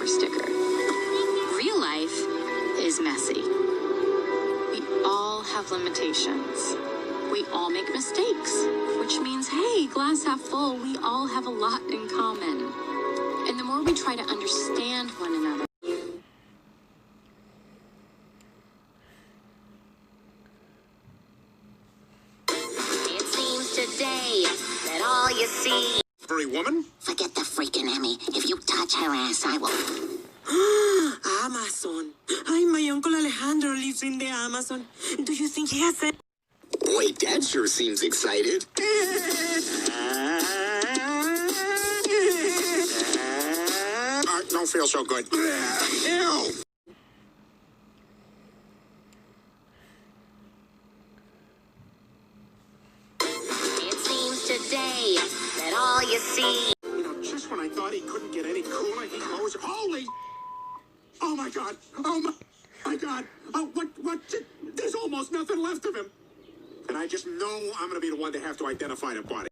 bumper sticker. Real life is messy. We all have limitations. We all make mistakes, which means, hey, glass half full, we all have a lot in common. And the more we try to understand one another, it seems today that all you see. Furry woman? Forget the freaking Emmy. If you touch her ass, I will. Amazon. Hi, my uncle Alejandro lives in the Amazon. Do you think he has it? Boy, Dad sure seems excited. Don't feel so good. Ew! It seems today that all you see. You know, just when I thought he couldn't get any cooler, he blows. Holy! Oh my God! Oh my God! Oh, what? There's almost nothing left of him. And I just know I'm going to be the one to have to identify the body.